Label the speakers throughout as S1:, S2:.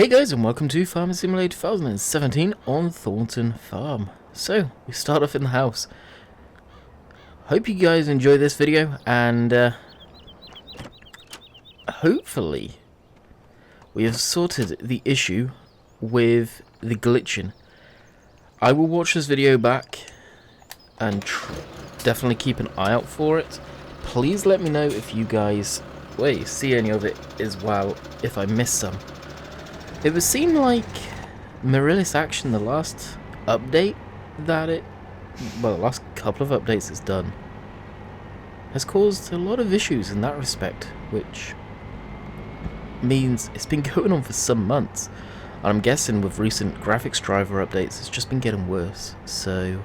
S1: Hey guys, and welcome to Farming Simulator 2017 on Thornton Farm. So, we start off in the house. Hope you guys enjoy this video, and hopefully we have sorted the issue with the glitching. I will watch this video back and definitely keep an eye out for it. Please let me know if you guys see any of it as well, if I miss some. It would seem like Marilis Action, the last update the last couple of updates it's done, has caused a lot of issues in that respect, which means it's been going on for some months. And I'm guessing with recent graphics driver updates, it's just been getting worse. So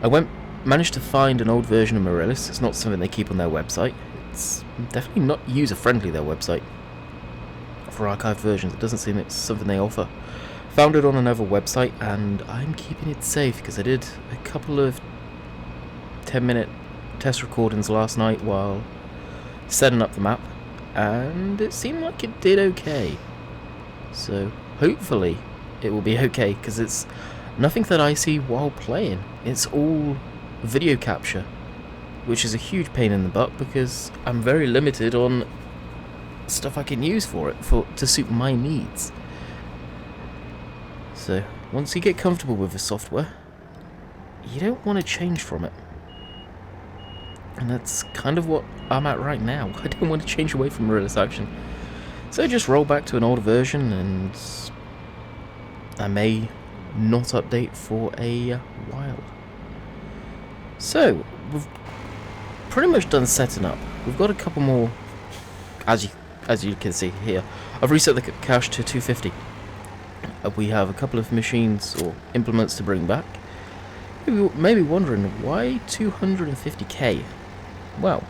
S1: I managed to find an old version of Marilis. It's not something they keep on their website. It's definitely not user-friendly, their website. For archived versions, it doesn't seem it's something they offer. Found it on another website, and I'm keeping it safe because I did a couple of 10-minute test recordings last night while setting up the map, and it seemed like it did okay. So hopefully it will be okay, because it's nothing that I see while playing. It's all video capture, which is a huge pain in the butt because I'm very limited on stuff I can use for it to suit my needs. So once you get comfortable with the software, you don't want to change from it, and that's kind of what I'm at right now. I don't want to change away from Marilis Action, so just roll back to an older version, and I may not update for a while. So we've pretty much done setting up. We've got a couple more, as you can see here. I've reset the cache to 250. We have a couple of machines or implements to bring back. You may be wondering, why 250k? Well,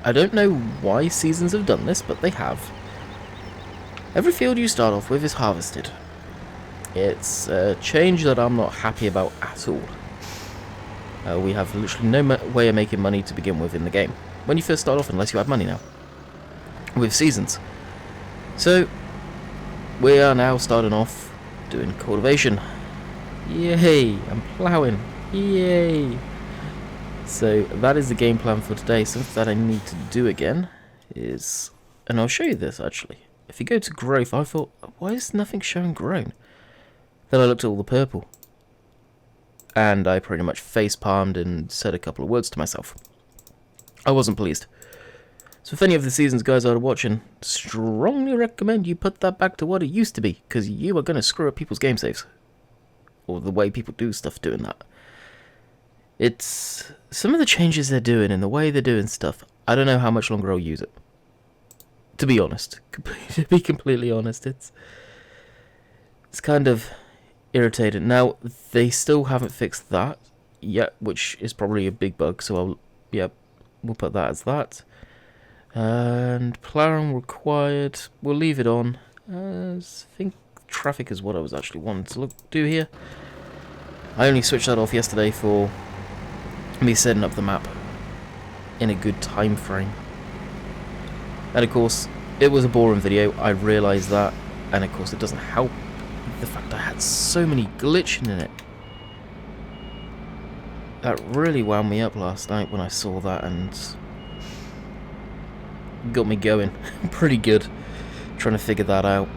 S1: I don't know why Seasons have done this, but they have. Every field you start off with is harvested. It's a change that I'm not happy about at all. We have literally no way of making money to begin with in the game when you first start off, unless you have money now with Seasons. So we are now starting off doing Cultivation. Yay! I'm ploughing. Yay! So that is the game plan for today. Something that I need to do again is, and I'll show you this actually. If you go to growth, I thought, why is nothing showing grown? Then I looked at all the purple, and I pretty much face palmed and said a couple of words to myself. I wasn't pleased. So if any of the Seasons guys are watching, strongly recommend you put that back to what it used to be, because you are going to screw up people's game saves. Or the way people do stuff doing that. It's some of the changes they're doing and the way they're doing stuff, I don't know how much longer I'll use it. To be honest. To be completely honest, it's kind of irritating. Now, they still haven't fixed that yet, which is probably a big bug, so we'll put that as that. And ploughing required, we'll leave it on. I think traffic is what I was actually wanting to do here. I only switched that off yesterday for me setting up the map in a good time frame. And of course, it was a boring video, I realised that, and of course it doesn't help the fact I had so many glitching in it. That really wound me up last night when I saw that, and got me going pretty good trying to figure that out.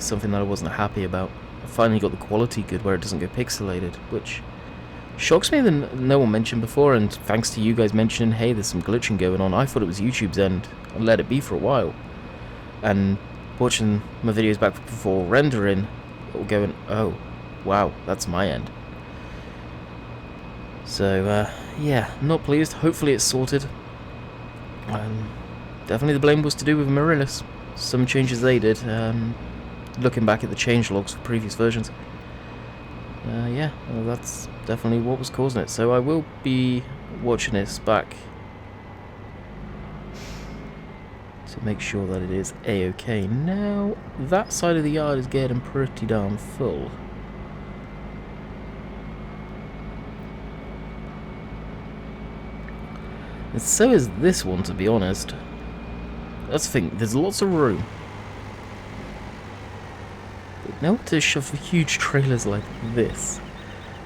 S1: Something that I wasn't happy about. I finally got the quality good where it doesn't go pixelated, which shocks me that no one mentioned before, and thanks to you guys mentioning, hey, there's some glitching going on. I thought it was YouTube's end and let it be for a while, and watching my videos back before rendering, going, oh wow, that's my end. So yeah, not pleased. Hopefully it's sorted. Definitely the blame was to do with Marilis. Some changes they did, looking back at the change logs for previous versions. That's definitely what was causing it. So I will be watching this back to make sure that it is a-okay. Now, that side of the yard is getting pretty darn full. And so is this one, to be honest. That's the thing, there's lots of room. Now to shove huge trailers like this.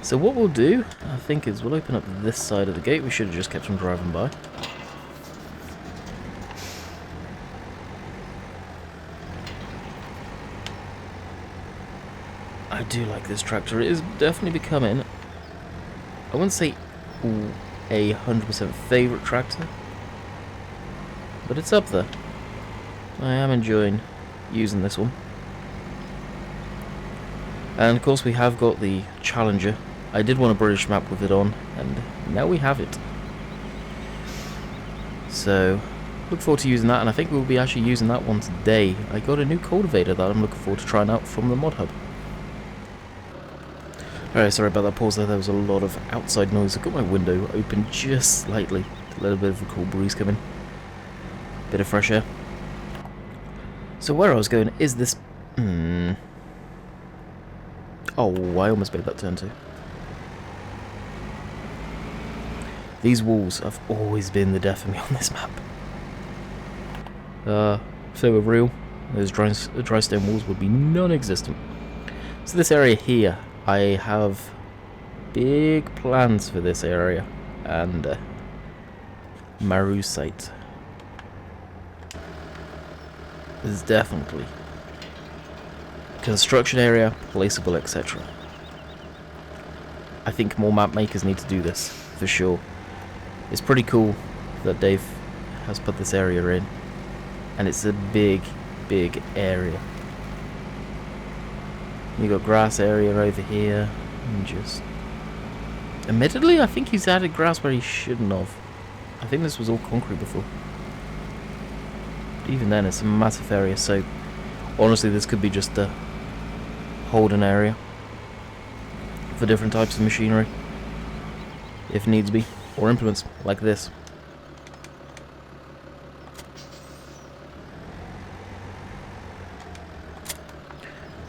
S1: So what we'll do, I think, is we'll open up this side of the gate. We should have just kept them driving by. I do like this tractor. It is definitely becoming, I wouldn't say a 100% favourite tractor, but it's up there. I am enjoying using this one. And of course we have got the Challenger. I did want a British map with it on, and now we have it. So, look forward to using that, and I think we'll be actually using that one today. I got a new cultivator that I'm looking forward to trying out from the mod hub. Alright, sorry about that pause there was a lot of outside noise. I got my window open just slightly to let a bit of a cool breeze come in. Bit of fresh air. So where I was going is this... Oh, I almost made that turn too. These walls have always been the death of me on this map. If they were real, those dry stone walls would be non-existent. So this area here, I have big plans for this area, and Maru site is definitely construction area, placeable, etc. I think more map makers need to do this, for sure. It's pretty cool that Dave has put this area in, and it's a big, big area. You got grass area over here, and just... Admittedly, I think he's added grass where he shouldn't have. I think this was all concrete before. But even then, it's a massive area, so honestly, this could be just a holding area for different types of machinery, if needs be, or implements like this.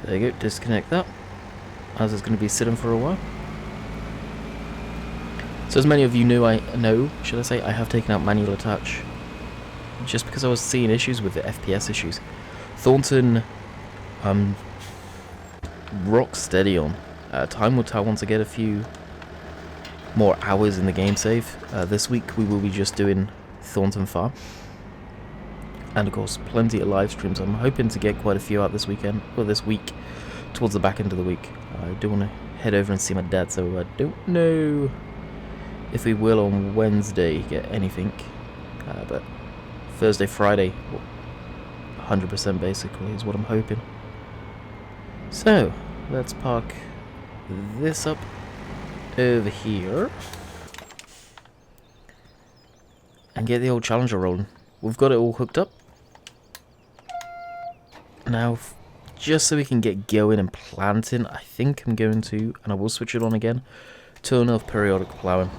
S1: There you go, disconnect that, as it's going to be sitting for a while. So as many of you know, should I say, I have taken out manual attach, just because I was seeing issues with the FPS issues. Thornton, rock steady on. Time will tell once I get a few more hours in the game save. This week we will be just doing Thornton Farm, and of course plenty of live streams. I'm hoping to get quite a few out this weekend, or this week, towards the back end of the week. I do want to head over and see my dad, so I don't know if we will on Wednesday get anything, but Thursday, Friday, 100% basically is what I'm hoping. So let's park this up over here and get the old Challenger rolling. We've got it all hooked up now, just so we can get going and planting. I think I'm going to, and I will switch it on again, turn off periodic ploughing,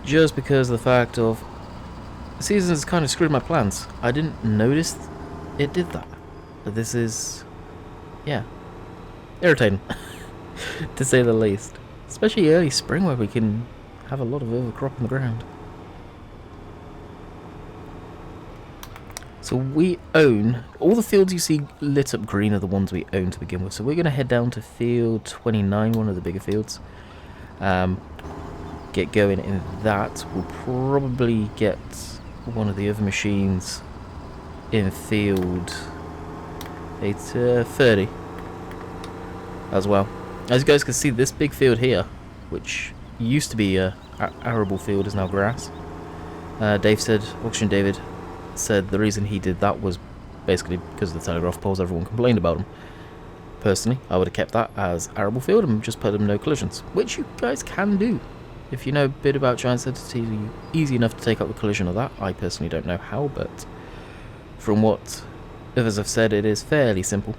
S1: just because of the fact of the season's kind of screwed my plans. I didn't notice it did that, but this is, yeah, irritating to say the least, especially early spring where we can have a lot of overcrop in the ground. So we own, all the fields you see lit up green are the ones we own to begin with. So we're going to head down to field 29, one of the bigger fields. Get going in that. We'll probably get one of the other machines in field 30 as well. As you guys can see, this big field here, which used to be a arable field, is now grass. Dave said, Auction David said the reason he did that was basically because of the telegraph poles. Everyone complained about them. Personally, I would have kept that as arable field and just put them no collisions, which you guys can do. If you know a bit about giant set, it's easy enough to take out the collision of that. I personally don't know how, but from what others have said, it is fairly simple.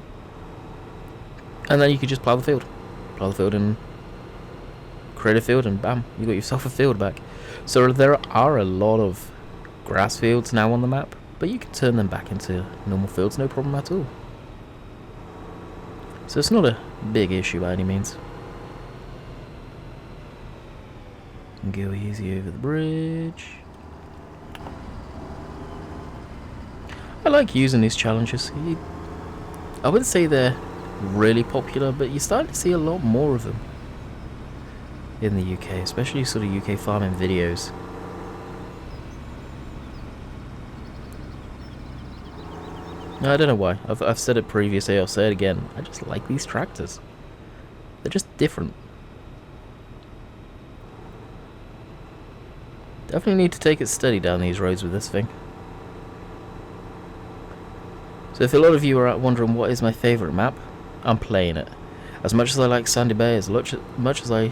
S1: And then you could just plough the field and create a field, and bam, you got yourself a field back. So there are a lot of grass fields now on the map, but you can turn them back into normal fields, no problem at all. So it's not a big issue by any means. Go easy over the bridge. I like using these challenges. I wouldn't say they're really popular, but you're starting to see a lot more of them in the UK, especially sort of UK farming videos. No, I don't know why. I've said it previously, I'll say it again. I just like these tractors. They're just different. Definitely need to take it steady down these roads with this thing. So if a lot of you are out wondering what is my favourite map, I'm playing it. As much as I like Sandy Bay, as much as I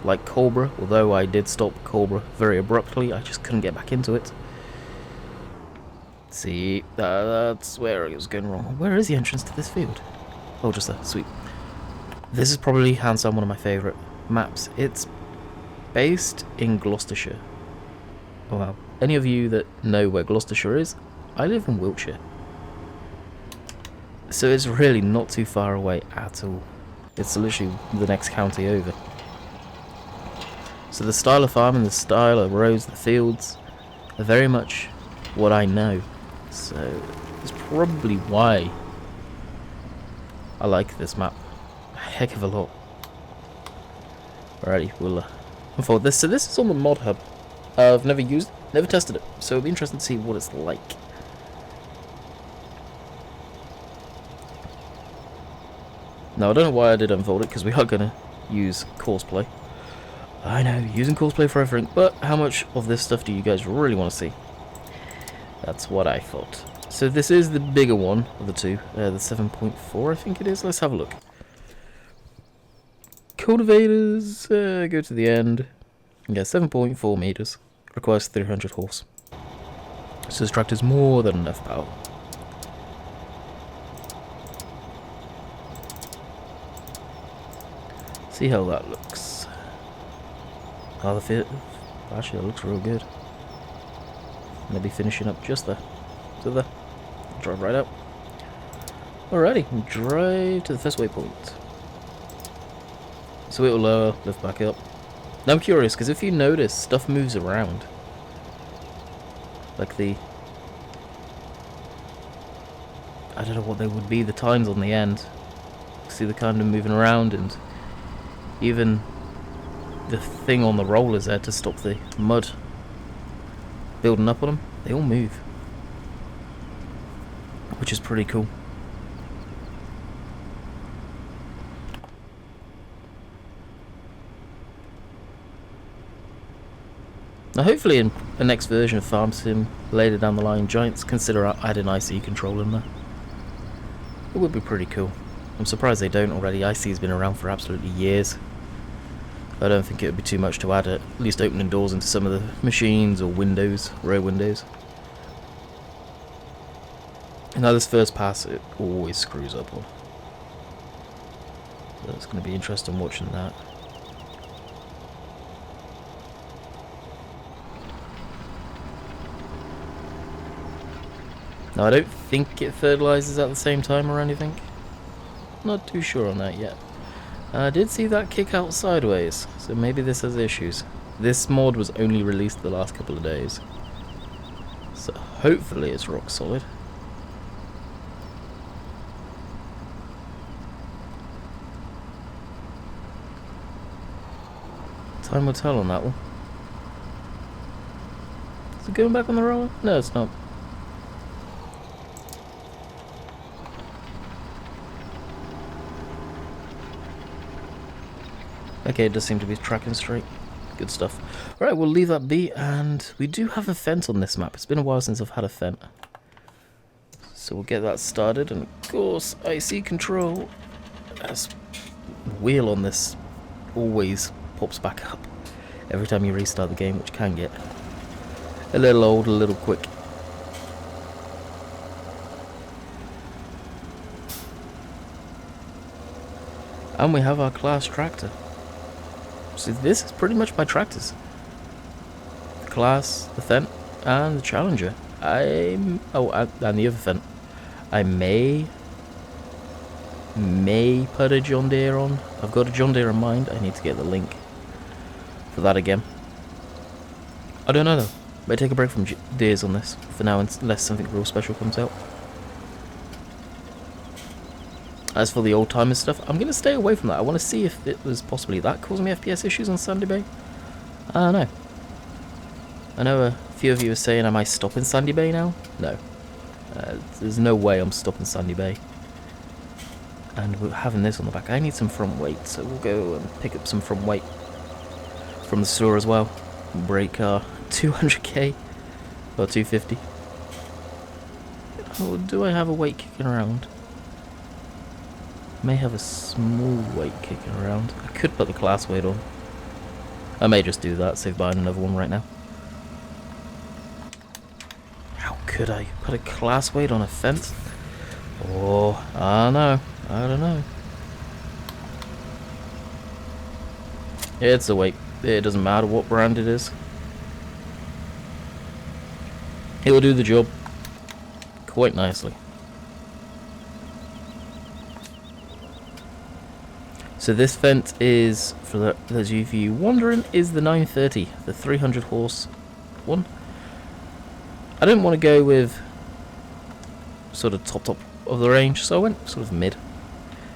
S1: like Cobra, although I did stop Cobra very abruptly, I just couldn't get back into it. See, that's where it was going wrong. Where is the entrance to this field? Oh, just there. Sweet. This is probably hands down one of my favourite maps. It's based in Gloucestershire. Oh, wow. Any of you that know where Gloucestershire is, I live in Wiltshire. So it's really not too far away at all. It's literally the next county over. So the style of farming, the style of roads, the fields are very much what I know. So it's probably why I like this map a heck of a lot. Alrighty, we'll unfold this. So this is on the mod hub. I've never tested it, so it'll be interesting to see what it's like. Now I don't know why I did unfold it, because we are going to use Courseplay. I know, using Courseplay for everything, but how much of this stuff do you guys really want to see? That's what I thought. So this is the bigger one of the two, the 7.4 I think it is. Let's have a look. Cultivators, go to the end. Yeah, 7.4 meters. Requires 300 horse. So this tractor's more than enough power. See how that looks. Oh, the fit. Actually, that looks real good. Maybe finishing up just there. So there. Drive right out. Alrighty, drive to the first waypoint. So it will lower, lift back up. Now I'm curious, because if you notice, stuff moves around. Like the... I don't know what they would be, the times on the end. See the kind of moving around, and even the thing on the rollers there to stop the mud building up on them. They all move, which is pretty cool. Now hopefully in the next version of Farm Sim later down the line, Giants consider adding IC control in there. It would be pretty cool. I'm surprised they don't already. IC has been around for absolutely years. I don't think it would be too much to add it, at least opening doors into some of the machines or windows, rear windows. Now this first pass, it always screws up on. So it's going to be interesting watching that. Now I don't think it fertilizes at the same time or anything. Not too sure on that yet. I did see that kick out sideways, so maybe this has issues. This mod was only released the last couple of days, so hopefully it's rock solid. Time will tell on that one. Is it going back on the roller? No, it's not. Okay, it does seem to be tracking straight. Good stuff. Alright, we'll leave that be, and we do have a fence on this map. It's been a while since I've had a fence. So we'll get that started, and of course, IC control. As the wheel on this always pops back up every time you restart the game, which can get a little old, a little quick. And we have our class tractor. So this is pretty much my tractors. The class, the Fendt, and the Challenger. And the other Fendt. I may put a John Deere on. I've got a John Deere in mind. I need to get the link for that again. I don't know though. Might take a break from Deeres on this for now, unless something real special comes out. As for the old timer stuff, I'm going to stay away from that. I want to see if it was possibly that causing me FPS issues on Sandy Bay. I don't know. I know a few of you are saying, am I stopping Sandy Bay now? No. There's no way I'm stopping Sandy Bay. And we're having this on the back. I need some front weight, so we'll go and pick up some front weight from the store as well. Brake car, 200k or 250. Oh, do I have a weight kicking around? May have a small weight kicking around. I could put the class weight on. I may just do that, save buying another one right now. How could I put a class weight on a fence? Oh, I don't know. I don't know. It's a weight. It doesn't matter what brand it is. It will do the job quite nicely. So this fence is, for those of you wondering, is the 930, the 300 horse one. I didn't want to go with sort of top of the range, so I went sort of mid.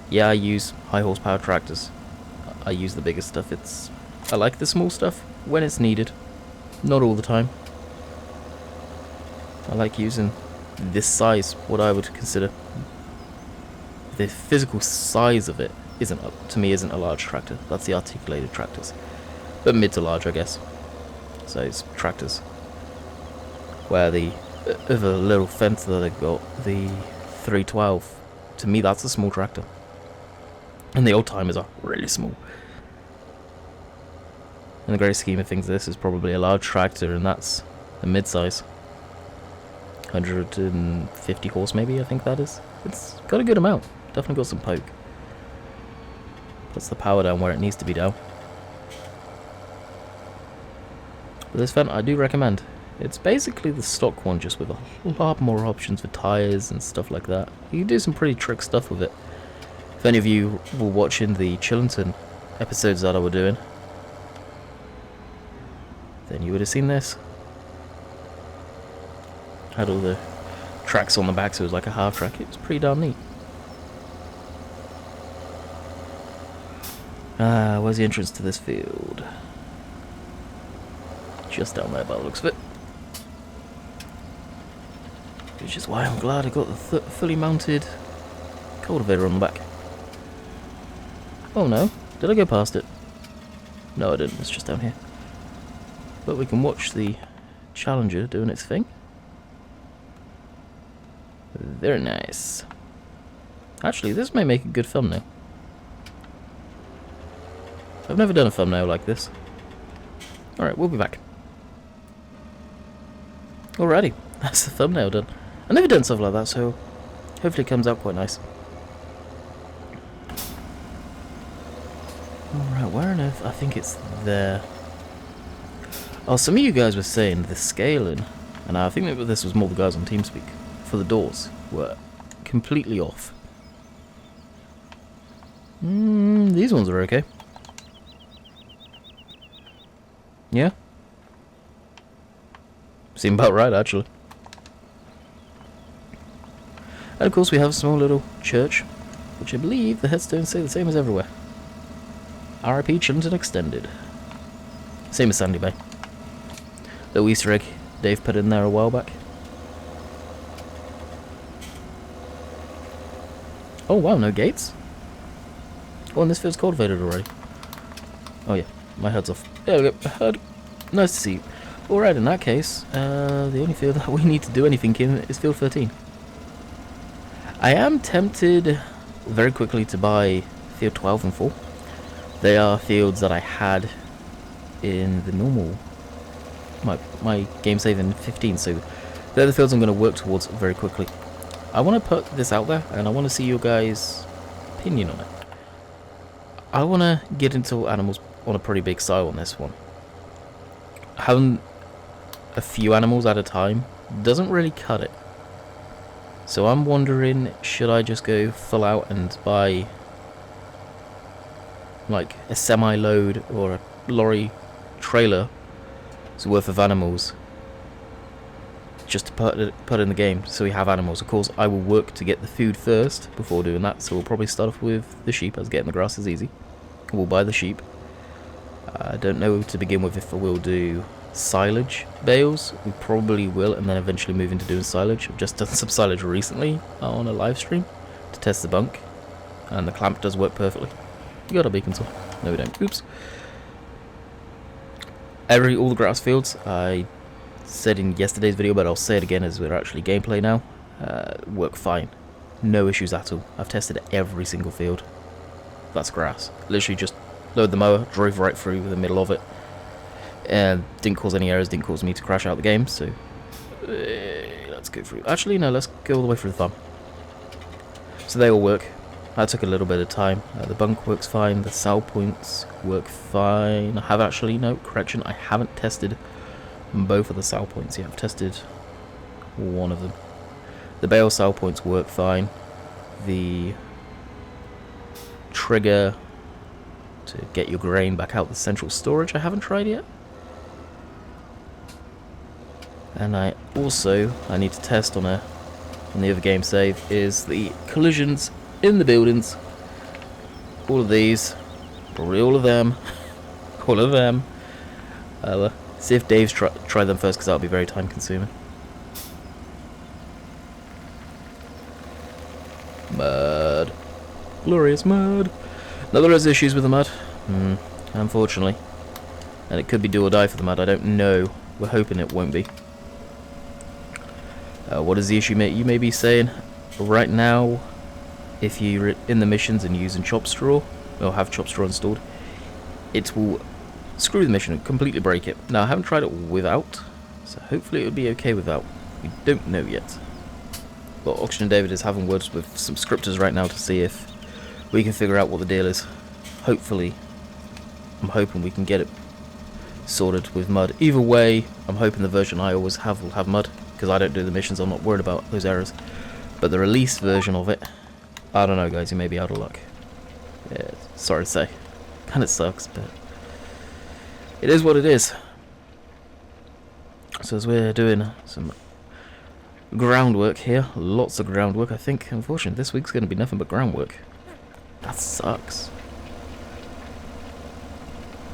S1: Yeah, I use high horsepower tractors. I use the bigger stuff. I like the small stuff when it's needed, not all the time. I like using this size, what I would consider the physical size of it. To me isn't a large tractor. That's the articulated tractors, but mid to large, I guess. So it's tractors. Where the other little fence that I've got, the 312, to me that's a small tractor, and the old timers are really small. In the great scheme of things, this is probably a large tractor, and that's a mid-size. 150 horse, maybe. I think that is. It's got a good amount. Definitely got some poke. Puts the power down where it needs to be down. But this vent I do recommend. It's basically the stock one, just with a lot more options for tyres and stuff like that. You can do some pretty trick stuff with it. If any of you were watching the Chillington episodes that I were doing, then you would have seen this. Had all the tracks on the back, so it was like a half track. It was pretty darn neat. Where's the entrance to this field? Just down there by the looks of it. Which is why I'm glad I got the fully mounted cultivator on the back. Oh no, did I go past it? No, I didn't, it's just down here. But we can watch the Challenger doing its thing. Very nice. Actually, this may make a good thumbnail. I've never done a thumbnail like this. Alright, we'll be back. Alrighty, that's the thumbnail done. I've never done stuff like that, so hopefully it comes out quite nice. Alright, where on earth? I think it's there. Oh, some of you guys were saying the scaling, and I think that this was more the guys on TeamSpeak, for the doors, were completely off. These ones are okay. Yeah? Seem about right, actually. And of course we have a small little church, which I believe the headstones say the same as everywhere. R.I.P. Chillington Extended. Same as Sandy Bay. Little Easter egg Dave put in there a while back. Oh wow, no gates? Oh, and this field's cultivated already. Oh yeah, my head's off. There we go, HUD. Nice to see you. Alright, in that case, the only field that we need to do anything in is field 13. I am tempted very quickly to buy field 12 and 4. They are fields that I had in the normal, my game save in 15, so they're the fields I'm going to work towards very quickly. I want to put this out there, and I want to see your guys' opinion on it. I want to get into animals on a pretty big style on this one. Having a few animals at a time doesn't really cut it. So I'm wondering, should I just go full out and buy like a semi-load or a lorry trailer worth of animals just to put in the game so we have animals. Of course, I will work to get the food first before doing that, so we'll probably start off with the sheep, as getting the grass is easy. We'll buy the sheep. I don't know to begin with if we'll do silage bales. We probably will, and then eventually move into doing silage. I've just done some silage recently on a live stream to test the bunk, and the clamp does work perfectly. You got a beacon saw? No, we don't. Oops. All the grass fields, I said in yesterday's video, but I'll say it again as we're actually gameplay now, work fine. No issues at all. I've tested every single field. That's grass. Literally just load the mower, drove right through the middle of it, and didn't cause any errors, didn't cause me to crash out the game, so let's go through. Actually, no, let's go all the way through the farm. So they all work. That took a little bit of time. The bunk works fine, the sell points work fine. I have actually, no, correction, I haven't tested both of the sell points yet. I've tested one of them. The bale sell points work fine. The trigger to get your grain back out the central storage I haven't tried yet. And I need to test on the other game save is the collisions in the buildings. All of these, probably all of them, all of them. See if Dave's try them first, because that'll be very time consuming. Mud. Glorious mud. Now there is issues with the mud, unfortunately. And it could be do or die for the mud, I don't know. We're hoping it won't be. What is the issue, mate? You may be saying, right now, if you're in the missions and using chop straw, or have chop straw installed, it will screw the mission and completely break it. Now, I haven't tried it without, so hopefully it would be okay without. We don't know yet. But Oxygen David is having words with some scripters right now to see if we can figure out what the deal is. Hopefully, I'm hoping we can get it sorted with mud. Either way, I'm hoping the version I always have will have mud, because I don't do the missions, I'm not worried about those errors. But the released version of it, I don't know, guys, you may be out of luck. Yeah, sorry to say. Kinda sucks, but it is what it is. So as we're doing some groundwork here, lots of groundwork, I think, unfortunately, this week's going to be nothing but groundwork. That sucks.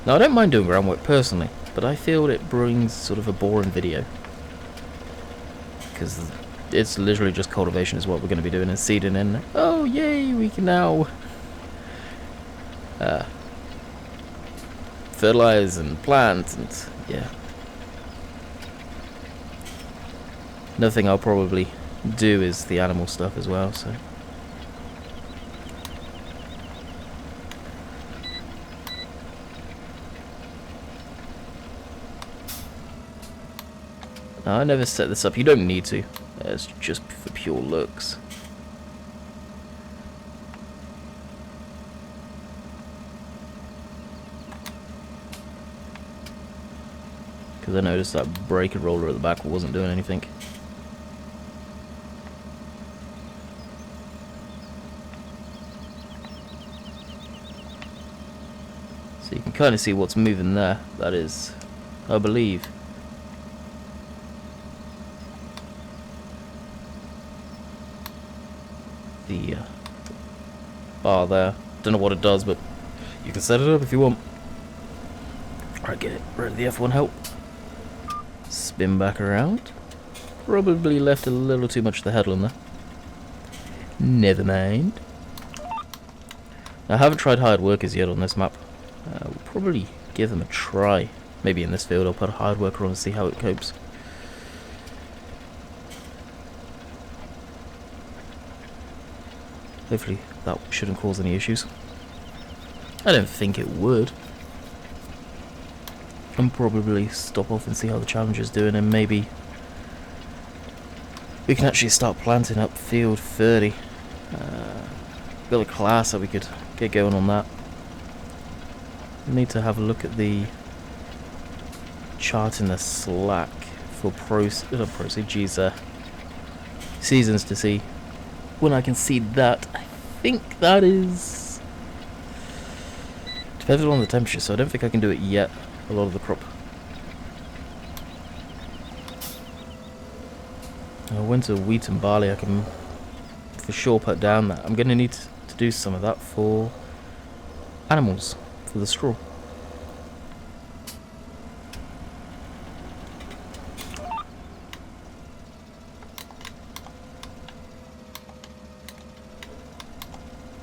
S1: Now, I don't mind doing groundwork personally, but I feel it brings sort of a boring video. Because it's literally just cultivation is what we're going to be doing, and seeding in. Oh, yay, we can now fertilize and plant, and yeah. Another thing I'll probably do is the animal stuff as well, so. Now, I never set this up, you don't need to. It's just for pure looks. Because I noticed that breaker roller at the back wasn't doing anything. So you can kind of see what's moving there. That is, I believe, the bar there. Don't know what it does, but you can set it up if you want. Alright, get rid of the F1 help. Spin back around. Probably left a little too much of the headland there. Never mind. I haven't tried hired workers yet on this map. We'll probably give them a try. Maybe in this field I'll put a hired worker on and see how it copes. Hopefully that shouldn't cause any issues. I don't think it would. And probably stop off and see how the challenge is doing, and maybe we can actually start planting up field 30. Build a class so we could get going on that. We need to have a look at the chart in the Slack for seasons to see when I can see that. I think that is depending on the temperature, so I don't think I can do it yet. A lot of the crop. Winter wheat and barley I can for sure put down that. I'm going to need to do some of that for animals, for the straw.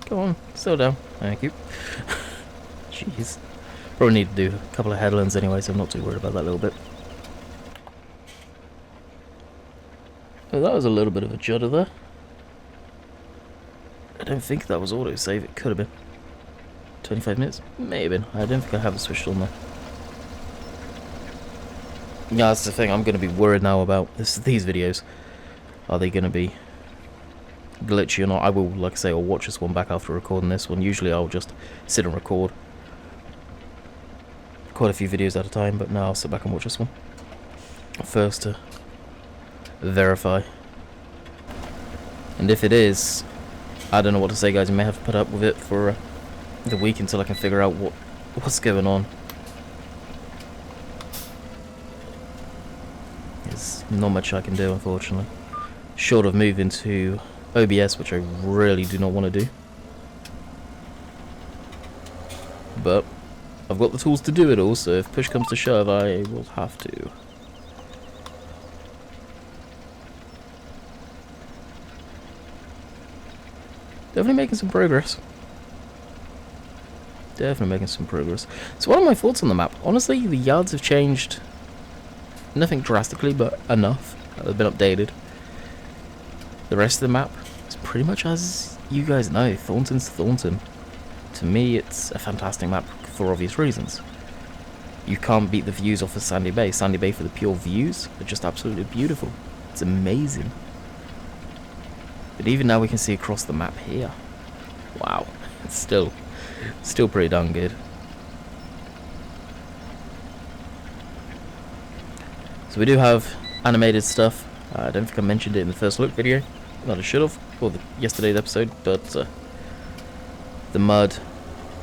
S1: Go on, slow down. Thank you. Jeez. Probably need to do a couple of headlands anyway, so I'm not too worried about that little bit. Oh, that was a little bit of a judder there. I don't think that was autosave, it could have been. 25 minutes? May have been. I don't think I have it switched on there. Yeah, that's the thing, I'm going to be worried now about these videos. Are they going to be glitchy or not? I will, like I say, I'll watch this one back after recording this one. Usually I'll just sit and record quite a few videos at a time, but now I'll sit back and watch this one first to verify. And if it is, I don't know what to say, guys. I may have to put up with it for the week until I can figure out what's going on. There's not much I can do, unfortunately, short of moving to OBS, which I really do not want to do. But I've got the tools to do it all, so if push comes to shove, I will have to. Definitely making some progress. Definitely making some progress. So what are my thoughts on the map? Honestly, the yards have changed. Nothing drastically, but enough. They've been updated. The rest of the map is pretty much as you guys know. Thornton's Thornton. To me, it's a fantastic map for obvious reasons. You can't beat the views off of Sandy Bay. Sandy Bay, for the pure views, are just absolutely beautiful. It's amazing. But even now we can see across the map here. Wow, it's still pretty darn good. So we do have animated stuff. I don't think I mentioned it in the first look video. Not I should have, or yesterday's episode, but the mud,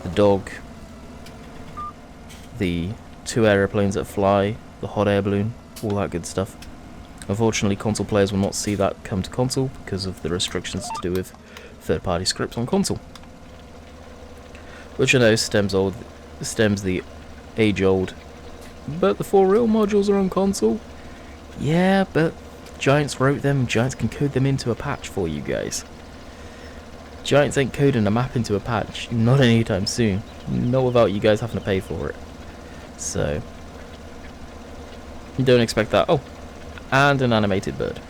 S1: the dog, the 2 aeroplanes that fly, the hot air balloon, all that good stuff. Unfortunately, console players will not see that come to console because of the restrictions to do with third-party scripts on console. Which I know stems the age-old, but the 4 real modules are on console. Yeah, but Giants wrote them, Giants can code them into a patch for you guys. Giants ain't coding a map into a patch, not anytime soon. Not without you guys having to pay for it. So, don't expect that. Oh, and an animated bird.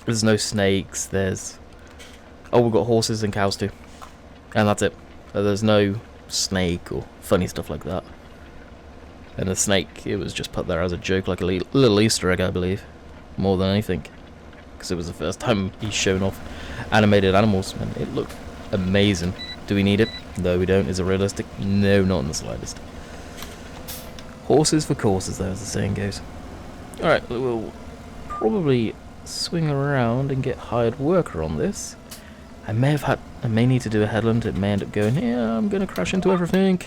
S1: There's no snakes, there's... Oh, we've got horses and cows too. And that's it. There's no snake or funny stuff like that. And the snake, it was just put there as a joke, like a little Easter egg, I believe. More than anything. Because it was the first time he's shown off animated animals, and it looked amazing. Do we need it? No, we don't. Is it realistic? No, not in the slightest. Horses for courses, though, as the saying goes. Alright, we'll probably swing around and get hired worker on this. I may need to do a headland. It may end up going, yeah, I'm going to crash into everything.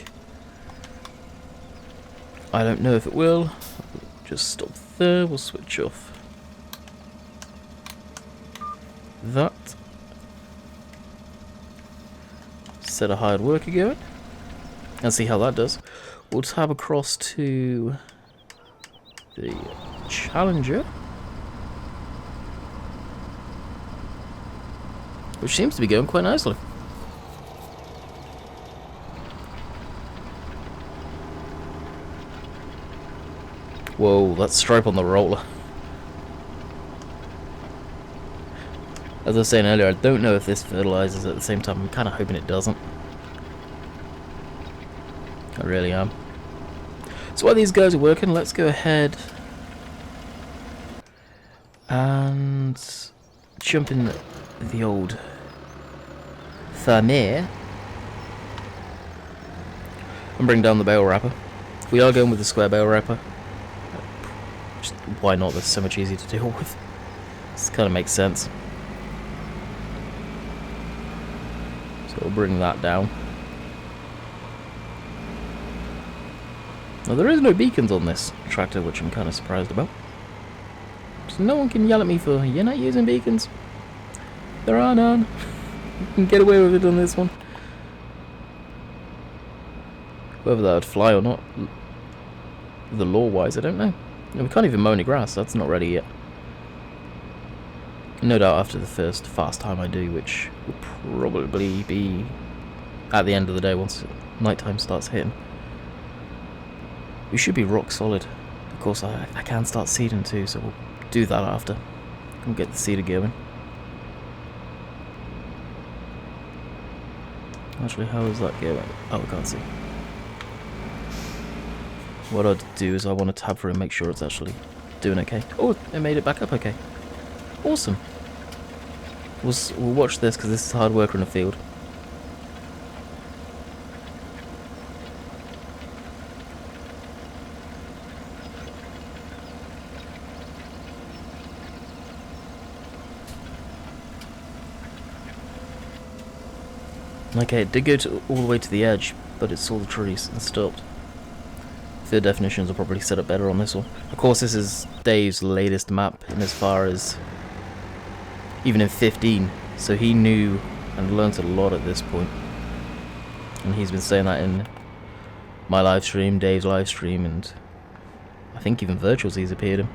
S1: I don't know if it will. Just stop there. We'll switch off that. Set a hired worker going. And see how that does. We'll tab across to the Challenger, which seems to be going quite nicely. Whoa, that stripe on the roller. As I was saying earlier, I don't know if this fertilizes at the same time. I'm kind of hoping it doesn't. I really am. So while these guys are working, let's go ahead and jump in the old Thermere and bring down the bale wrapper. We are going with the square bale wrapper. Just, why not? That's so much easier to deal with. This kind of makes sense. So we'll bring that down. Now there is no beacons on this tractor, which I'm kind of surprised about. beacons. No one can yell at me for, you're not using beacons. There are none. You can get away with it on this one. Whether that would fly or not, the law-wise, I don't know. We can't even mow any grass, that's not ready yet. No doubt after the first fast time I do, which will probably be at the end of the day once nighttime starts hitting. We should be rock solid. Of course, I can start seeding too, so we'll do that after. We'll get the seeder going. Actually, how is that going? Oh, I can't see. What I'd do is I want to tab through and make sure it's actually doing okay. Oh, it made it back up okay. Awesome. We'll watch this because this is hard work in the field. Okay, it did go all the way to the edge, but it saw the trees and stopped. Field definitions are probably set up better on this one. Of course, this is Dave's latest map, and as far as even in 15, so he knew and learnt a lot at this point. And he's been saying that in my live stream, Dave's live stream, and I think even virtuals he's appeared in.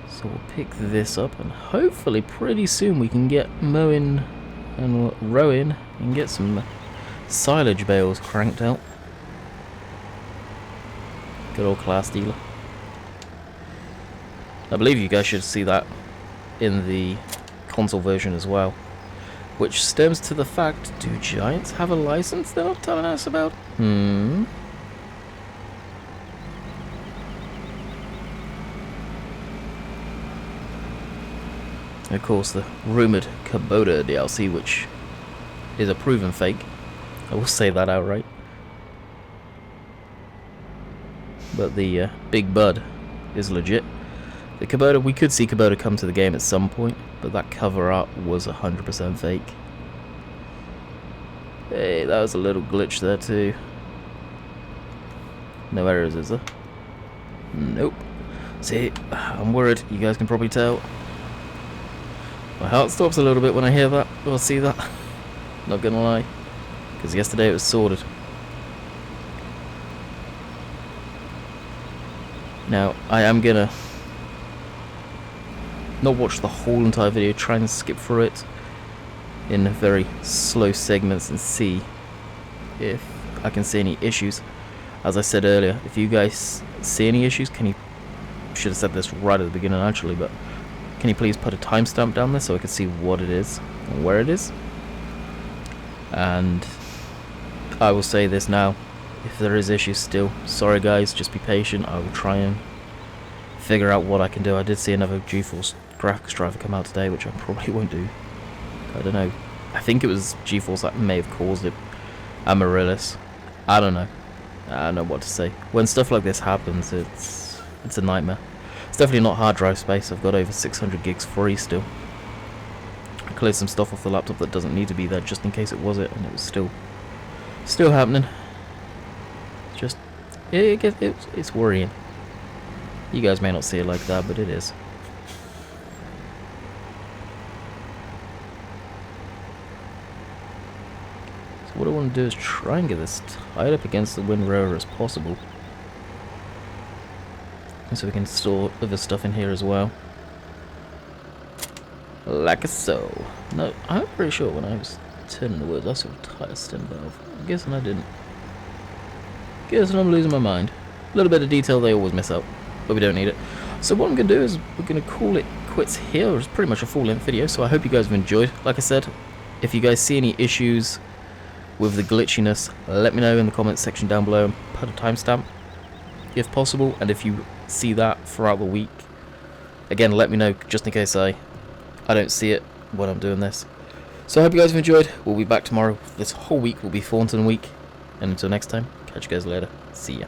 S1: So we'll pick this up, and hopefully pretty soon we can get mowing and rowing and get some silage bales cranked out. Good old class dealer. I believe you guys should see that in the console version as well, which stems to the fact, do Giants have a license they're not telling us about? Of course, the rumoured Kubota DLC, which is a proven fake. I will say that outright. But the Big Bud is legit. The Kubota, we could see Kubota come to the game at some point, but that cover art was 100% fake. Hey, that was a little glitch there too. No errors, is there? Nope. See, I'm worried. You guys can probably tell. My heart stops a little bit when I hear that, or see that. Not gonna lie. Because yesterday it was sorted. Now, I am gonna not watch the whole entire video, try and skip through it in very slow segments and see if I can see any issues. As I said earlier, if you guys see any issues, can you... should have said this right at the beginning actually, but can you please put a timestamp down there so I can see what it is and where it is? And I will say this now, if there is issues still, sorry guys, just be patient. I will try and figure out what I can do. I did see another GeForce graphics driver come out today, which I probably won't do. I don't know. I think it was GeForce that may have caused it. Amaryllis. I don't know. I don't know what to say. When stuff like this happens, it's a nightmare. It's definitely not hard drive space. I've got over 600 gigs free still. I cleared some stuff off the laptop that doesn't need to be there just in case it was it, and it was still happening. Just it's worrying. You guys may not see it like that, but it is. So what I want to do is try and get this tied up against the windrower as possible. And so we can store other stuff in here as well. Like so. No, I'm pretty sure when I was turning the wheels I saw a tire stem valve. I'm guessing I didn't. Guessing I'm losing my mind. A little bit of detail they always miss out, but we don't need it. So what I'm going to do is we're going to call it quits here. It's pretty much a full-length video, so I hope you guys have enjoyed. Like I said, if you guys see any issues with the glitchiness, let me know in the comments section down below and put a timestamp if possible. And if you see that throughout the week, again, let me know just in case I don't see it when I'm doing this. So I hope you guys have enjoyed. We'll be back tomorrow. This whole week will be Thornton week. And until next time, catch you guys later. See ya.